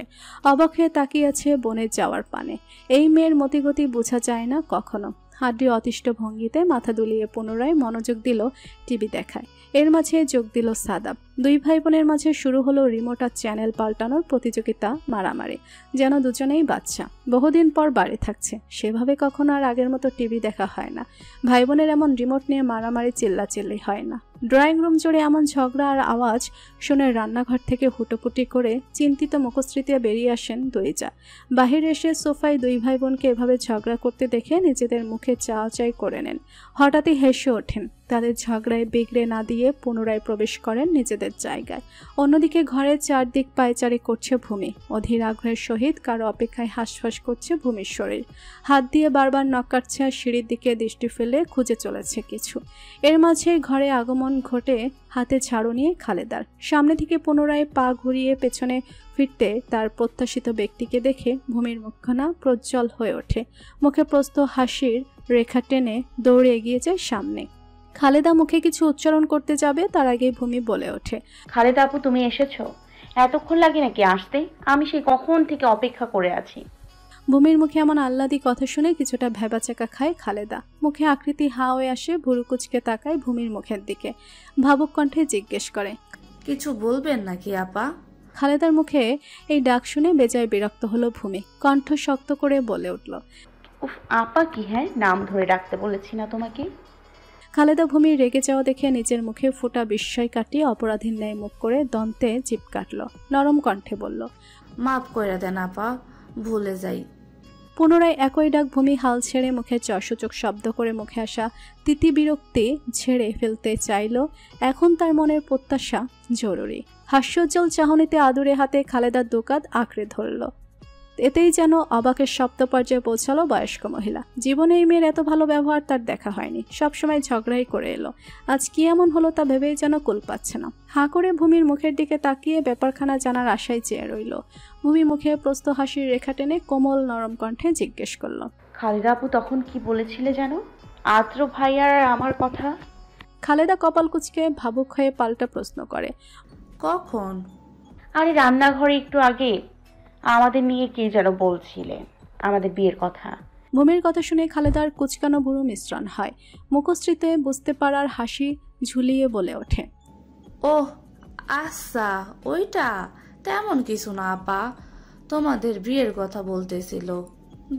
অবাক হয়ে তাকিয়ে আছে বোনের যাওয়ার পানে। এই মেয়ের মতিগতি বোঝা যায় না কখনো। আদ্রি অতিষ্ঠ ভঙ্গিতে মাথা দুলিয়ে পুনরায় মনোযোগ দিল টিভি দেখায়। এর মাঝে যোগ দিল সাদাব। দুই ভাই বোনের মাঝে শুরু হলো রিমোট আর চ্যানেল পাল্টানোর প্রতিযোগিতা, মারামারি। যেন দুজনেই বাচ্চা, বহুদিন পর বাড়ি থাকছে। সেভাবে কখনো আর আগের মতো টিভি দেখা হয় না। ভাই বোনের এমন রিমোট নিয়ে মারামারি চিল্লাচিল্লি হয় না। ড্রয়িং রুম জুড়ে এমন ঝগড়া আর আওয়াজ শুনে রান্নাঘর থেকে হুটোপুটি করে চিন্তিত মুখশ্রীতে বেরিয়ে আসেন দুই যা। বাহিরে এসে সোফায় দুই ভাই বোনকে এভাবে ঝগড়া করতে দেখে নিজেদের মুখে চাওয়াচাই করে নেন। হঠাৎই হেসে ওঠেন। তাদের ঝগড়ায় বিগড়ে না দিয়ে পুনরায় প্রবেশ করেন নিজেদের জায়গায়। অন্যদিকে ঘরের চারদিক পায়চারি করছে ভূমি। অধীর আগ্রহের সহিত কারো অপেক্ষায় হাঁসফাঁস করছে ভূমির শরীর। হাত দিয়ে বারবার নখ কাটছে আর সিঁড়ির দিকে দৃষ্টি ফেলে খুঁজে চলেছে কিছু। এর মাঝে ঘরে আগমন ঘটে হাতে ঝাড়ু নিয়ে খালেদার। সামনে থেকে পুনরায় পা ঘুরিয়ে পেছনে ফিরতে তার প্রত্যাশিত ব্যক্তিকে দেখে ভূমির মুখখানা প্রজ্জ্বল হয়ে ওঠে। মুখে প্রস্থ হাসির রেখা টেনে দৌড়ে এগিয়ে যায় সামনে। খালেদা মুখে কিছু উচ্চারণ করতে যাবে, তার আগেই ভূমি বলে ওঠে, খালেদা আপু তুমি এসেছো? এতক্ষণ লাগে নাকি আসতে? আমি সেই কখন থেকে অপেক্ষা করে আছি। ভূমির মুখে এমন আহ্লাদি কথা শুনে কিছুটা ভেবাচাকা খায় খালেদা। মুখে আকৃতি হা হয়ে আসে, ভুরু কুচকে তাকায় ভূমির মুখের দিকে। ভাবুক কণ্ঠে জিজ্ঞেস করে, কিছু বলবেন নাকি আপা? খালেদার মুখে এই ডাক শুনে বেজায় বিরক্ত হলো ভূমি। কণ্ঠ শক্ত করে বলে উঠল, উফ আপা কি, হ্যাঁ নাম ধরে ডাকতে বলেছি না তোমাকে? খালেদা ভূমির রেগে যাওয়া দেখে নিজের মুখে ফোঁটা বিস্ময় কাটিয়ে অপরাধীর ন্যায় মুখ করে দন্তে জিভ কাটল। নরম কণ্ঠে বলল, মাফ করে দেন আপা, ভুলে যাই। পুনরায় একই ডাক ভূমি হাল ছেড়ে মুখে চসূচক শব্দ করে মুখে আসা তিতি বিরক্তি ঝেড়ে ফেলতে চাইল। এখন তার মনের প্রত্যাশা জরুরি। হাস্যোজ্জ্বল চাহনিতে আদুরে হাতে খালেদার দুকাত আঁকড়ে ধরল। এতেই যেন অবাকের সপ্ত পর্যায়ে পৌঁছালো বয়স্ক মহিলা। জীবনে এই মেয়ের এত ভালো ব্যবহার তার দেখা হয়নি। সবসময় ঝগড়াই করে এলো। আজ কি এমন হলো তা ভেবেই যেন কুল পাচ্ছে না। হাঁ করে ভূমির মুখের দিকে তাকিয়ে ব্যাপারখানা জানার আশায় চেয়ে রইল। ভূমি মুখে প্রস্থ হাসির রেখা টেনে কোমল নরম কণ্ঠে জিজ্ঞেস করল, খালেদা আপু তখন কি বলেছিলে জানো? আদ্র ভাইয়ার আর আমার কথা? খালেদা কপাল কুঁচকে ভাবুক হয়ে পাল্টা প্রশ্ন করে, কখন? আরে রান্নাঘরে একটু আগে আমাদের নিয়ে কি যেন বলছিলে, আমাদের বিয়ের কথা। ভূমির কথা শুনে খালেদার কুচকানো বুড়ো মিশ্রণ হয়। মুখশ্রীতে বুঝতে পারার হাসি ঝুলিয়ে বলে ওঠে, ওহ আচ্ছা, ওইটা তেমন কিছু না আপা, তোমাদের বিয়ের কথা বলতেছিল।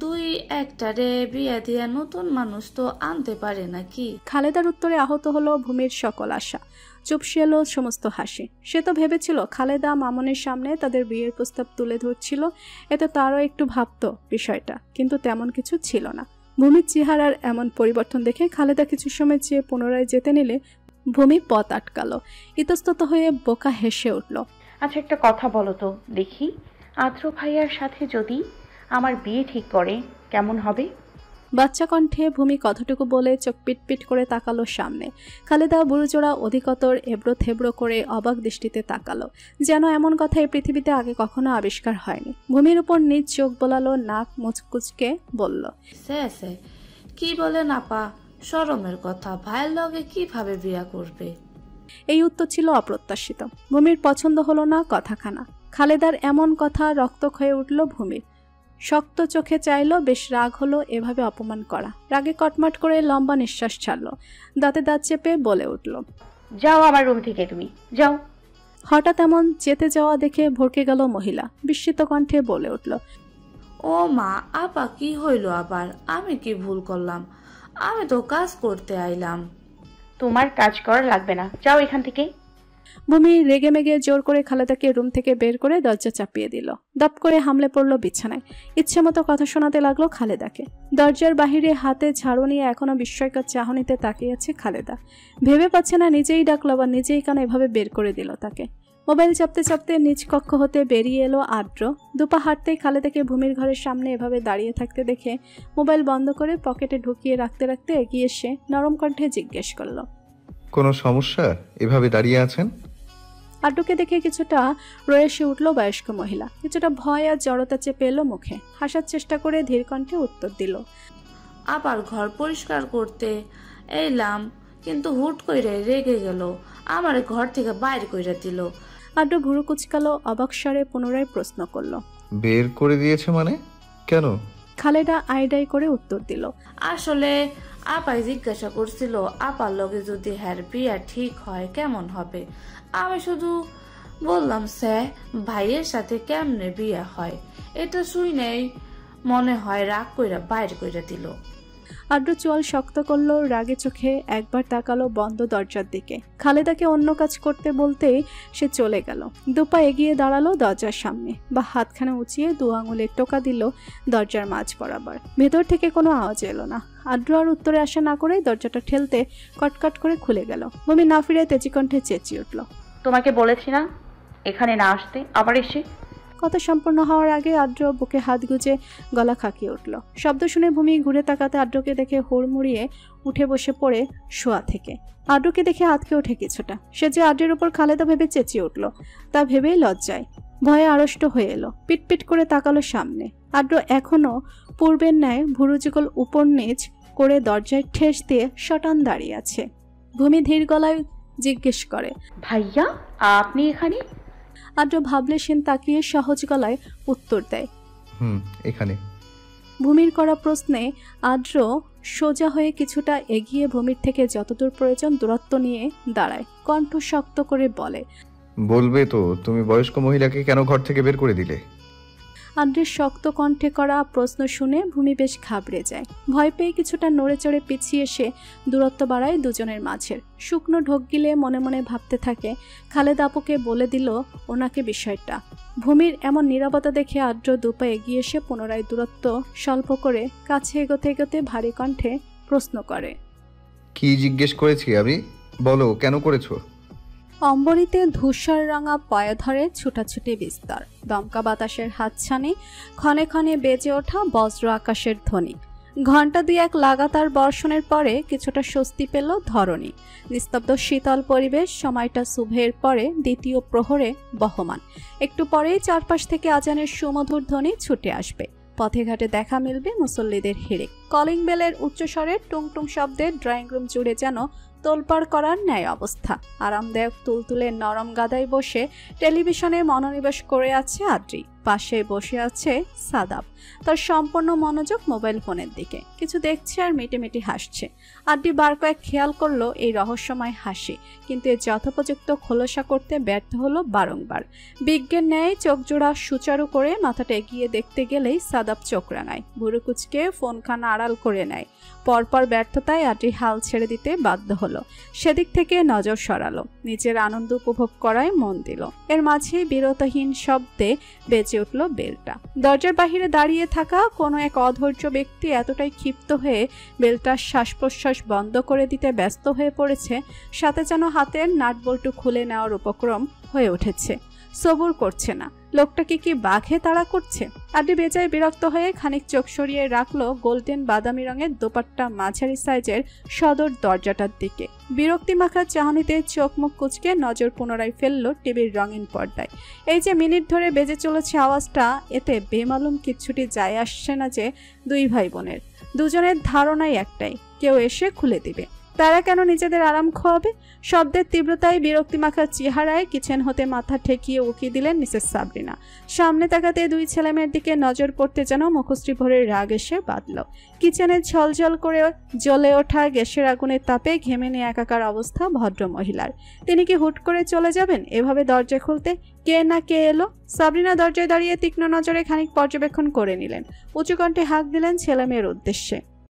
দুই একটারে বিয়ে দিয়ে নতুন মানুষ তো আনতে পারে নাকি? খালেদার উত্তরে আহত হলো ভূমির সকল আশা। চুপসে এলো সমস্ত হাসি। সে তো ভেবেছিল খালেদা মামনের সামনে তাদের বিয়ের প্রস্তাব তুলে ধরছিল, এতে তারও একটু ভাবতো বিষয়টা, কিন্তু তেমন কিছু ছিল না। ভূমির চেহারার এমন পরিবর্তন দেখে খালেদা কিছু সময় চেয়ে পুনরায় যেতে নিলে ভূমি পথ আটকালো। ইতস্তত হয়ে বোকা হেসে উঠল। আচ্ছা একটা কথা বলো তো দেখি, আদ্র ভাইয়ার সাথে যদি আমার বিয়ে ঠিক করে কেমন হবে? বাচ্চা কণ্ঠে ভূমি কথাটুকু বলে চোখ পিটপিট করে তাকালো সামনে। খালেদা বুড়োজোড়া অধিকতর এবড়ো থেবড়ো করে অবাক দৃষ্টিতে তাকালো, যেন এমন কথা এই পৃথিবীতে আগে কখনো আবিষ্কার হয়নি। ভূমির উপর নিজ চোখ বোলালো, নাক মুচকুচকে বলল, সে কি বলেন আপা, শরমের কথা, ভাইয়ের লগে কিভাবে বিয়া করবে? এই উত্তর ছিল অপ্রত্যাশিত। ভূমির পছন্দ হলো না কথাখানা। খালেদার এমন কথা রক্ত হয়ে উঠল ভূমির। শক্ত চোখে চাইল, বেশ রাগ হলো এভাবে অপমান করা। রাগে কটমাট করে লম্বা নিঃশ্বাস ছাড়ল। দাঁতে দাঁত চেপে বলে উঠল, যাও আমার রুম থেকে, তুমি যাও। হঠাৎ এমন যেতে যাওয়া দেখে ভরকে গেল মহিলা। বিস্মিত কণ্ঠে বলে উঠল, ও মা, আপা কি হইল আবার? আমি কি ভুল করলাম? আমি তো কাজ করতে আইলাম। তোমার কাজ করা লাগবে না, যাও এখান থেকে। ভূমি রেগে মেগে জোর করে খালেদাকে রুম থেকে বের করে দরজা চাপিয়ে দিল। দপ করে হামলে পড়ল বিছানায়। ইচ্ছে মতো কথা শোনাতে লাগলো খালেদাকে। দরজার বাহিরে হাতে ঝাড়ু নিয়ে এখনো বিস্ময়কর চাহনিতে তাকিয়ে আছে খালেদা। ভেবে পাচ্ছে না নিজেই ডাকলো বা নিজেই কেন এভাবে বের করে দিল তাকে। মোবাইল চাপতে চাপতে নিজ কক্ষ হতে বেরিয়ে এলো আদ্র। দুপা হাঁটতেই খালেদাকে ভূমির ঘরের সামনে এভাবে দাঁড়িয়ে থাকতে দেখে মোবাইল বন্ধ করে পকেটে ঢুকিয়ে রাখতে রাখতে এগিয়ে এসে নরম কণ্ঠে জিজ্ঞেস করলো, কোনো সমস্যা? এভাবে দাঁড়িয়ে আছেন? আড্ডুকে দেখে কিছুটা রয়েসে উঠল বয়স্ক মহিলা। কিছুটা ভয় আর জড়তা চেপে এলো মুখে। হাসার চেষ্টা করে ধীর কণ্ঠে উত্তর দিল, আবার ঘর পরিষ্কার করতে এলাম, কিন্তু হুট করে রেগে গেল, আমার ঘর থেকে বাইর করে দিল। আড্ডু ভুরু কুচকালো, অবাক স্বরে পুনরায় প্রশ্ন করলো, বের করে দিয়েছে মানে? কেন? খালেদা আইডাই করে উত্তর দিল, আসলে আপাই জিজ্ঞাসা করছিল আপার লগে যদি হ্যার বিয়া ঠিক হয় কেমন হবে। আমি শুধু বললাম স্যার ভাইয়ের সাথে কেমনে বিয়া হয়। এটা শুই নেই মনে হয় রাগ কইরা বাইর কইরা দিল। আড্ডু চোয়াল শক্ত করলো, রাগে চোখে একবার তাকালো বন্ধ দরজার দিকে। খালেদাকে অন্য কাজ করতে বলতেই সে চলে গেল। দুপা এগিয়ে দাঁড়ালো দরজার সামনে, বা হাতখানা উঁচিয়ে 2 আঙুলে টোকা দিল দরজার মাঝ বরাবর। ভেতর থেকে কোনো আওয়াজ এলো না। আড্ডু আর উত্তরে আসা না করে দরজাটা ঠেলতে কটকট করে খুলে গেল। ভূমি না ফিরে তেজিকণ্ঠে চেঁচিয়ে উঠল, তোমাকে বলেছি না এখানে না আসতে, আবার এসে। কথা সম্পূর্ণ হওয়ার আগে আদ্র বুকে হাত গুজে গলা খাকিয়ে উঠল। শব্দ শুনে ভূমি ঘুরে তাকাতে আদ্রকে দেখে হুড়মুড়িয়ে উঠে বসে পড়ে শোয়া থেকে। আদ্রকে দেখে আতকে ওঠে কিছুটা। সে যে আদ্রের উপর খালেদা ভেবে চেঁচিয়ে উঠল তা ভেবেই লজ্জায় ভয়ে আড়ষ্ট হয়ে এলো। পিটপিট করে তাকালো সামনে। আদ্র এখনো পূর্বের ন্যায় ভুরুযুগল উপর নিচ করে দরজায় ঠেস দিয়ে শটান দাঁড়িয়ে আছে। ভূমি ধীর গলায় জিজ্ঞেস করে, ভাইয়া আপনি এখানে? আদ্র ভাবলে সেন তাকিয়ে সহজ গলায় উত্তর দেয়, এখানে। ভূমির করা প্রশ্নে আদ্র সোজা হয়ে কিছুটা এগিয়ে ভূমির থেকে যতদূর প্রয়োজন দূরত্ব নিয়ে দাঁড়ায়। কণ্ঠ শক্ত করে বলে, বলবে তো তুমি বয়স্ক মহিলাকে কেন ঘর থেকে বের করে দিলে? আদ্রের শক্ত কণ্ঠে করা প্রশ্ন শুনে ভূমি বেশ ঘাবড়ে যায়। ভয় পেয়ে কিছুটা নড়ে চড়ে পিছিয়ে এসে দূরত্ব বাড়ায় দুজনের মাঝের। শুকনো ঢোক গিলে মনে মনে ভাবতে থাকে খালেদ আপুকে বলে দিল ওনাকে বিষয়টা। ভূমির এমন নীরবতা দেখে আদ্র দুপা এগিয়ে এসে পুনরায় দূরত্ব স্বল্প করে কাছে এগোতে এগোতে ভারী কণ্ঠে প্রশ্ন করে, কি জিজ্ঞেস করেছি আমি? বলো, কেন করেছো? অম্বরীতে ধূসর রঙা পয়োধরে ছুটাছুটি বিস্তার, দমকা বাতাসের হাতছানি, ক্ষণে ক্ষণে বেজে ওঠা বজ্র আকাশের ধ্বনি। ঘণ্টা 2-1 লাগাতার বর্ষণের পরে কিছুটা স্বস্তি পেল ধরণী। নিস্তব্ধ শীতল পরিবেশ, সময়টা সুবহের পরে দ্বিতীয় প্রহরে বহমান। একটু পরেই চারপাশ থেকে আজানের সুমধুর ধ্বনি ছুটে আসবে। পথে ঘাটে দেখা মিলবে মুসল্লিদের হিড়িক। কলিং বেলের উচ্চস্বরের টুংটুং শব্দে ড্রয়িং রুম জুড়ে যেন তোলপাড় করার ন্যায় অবস্থা। আরামদায়ক তুলতুলে নরম গাদায় বসে টেলিভিশনে মনোনিবেশ করে আছে আদ্রি। পাশে বসে আছে সাদাব, তার সম্পূর্ণ মনোযোগ মোবাইল ফোনের দিকে। কিছু দেখছে আর মিটিমিটি হাসছে। আদ্রি বার কয়েক খেয়াল করলো এই রহস্যময় হাসি, কিন্তু এর যথোপযুক্ত খোলসা করতে ব্যর্থ হলো বারংবার। বিজ্ঞের ন্যায় চোখজোড়া সুচারু করে মাথাটা এগিয়ে দেখতে গেলেই সাদাব চোখ রাঙায়, ভুরু কুচকে ফোনখানা আড়াল করে নেয়। পরপর ব্যর্থতায় আদ্রি হাল ছেড়ে দিতে বাধ্য হলো। সেদিক থেকে নজর সরালো, নিজের আনন্দ উপভোগ করায় মন দিল। এর মাঝে বিরতহীন শব্দে বেজে উঠল বেলটা। দরজার বাহিরে দাঁড়িয়ে থাকা কোনো এক অধৈর্য ব্যক্তি এতটাই ক্ষিপ্ত হয়ে বেলটার শ্বাস প্রশ্বাস বন্ধ করে দিতে ব্যস্ত হয়ে পড়েছে, সাথে যেন হাতের নাটবল্টু খুলে নেওয়ার উপক্রম হয়ে উঠেছে। সবুর করছে না। লোকটাকে কি বাঘে তাড়া করছে? আদ্রি বেজায় বিরক্ত হয়ে খানিক চোখ সরিয়ে রাখলো গোল্ডেন বাদামি রঙের দোপাট্টা মাঝারি সাইজের সদর দরজাটার দিকে। বিরক্তি মাখা চাহনিতে চোখ মুখ কুচকে নজর পুনরায় ফেললো টিভির রঙিন পর্দায়। এই যে মিনিট ধরে বেজে চলেছে আওয়াজটা, এতে বেমালুম কিচ্ছুটি যায় আসছে না যে দুই ভাই বোনের। দুজনের ধারণাই একটাই, কেউ এসে খুলে দিবে। তারা কেন নিজেদের আরাম খোয়াবে? শব্দের তীব্রতায় বিরক্তি মাখা চেহারায় কিচেন হতে মাথা ঠেকিয়ে উকি দিলেন মিসেস সাবরিনা। সামনে তাকাতে দুই ছেলেমেয়ের দিকে নজর পড়তে যেন মুখশ্রী ভরে রাগ এসে বাঁধল। কিচেনে ঝলঝল করে জ্বলে ওঠা গ্যাসের আগুনের তাপে ঘেমে নিয়ে একাকার অবস্থা ভদ্র মহিলার। তিনি কি হুট করে চলে যাবেন এভাবে দরজা খুলতে? কে না কে এলো? সাবরিনা দরজায় দাঁড়িয়ে তীক্ষ্ণ নজরে খানিক পর্যবেক্ষণ করে নিলেন। উঁচু কণ্ঠে হাঁক দিলেন ছেলেমেয়ের উদ্দেশ্যে,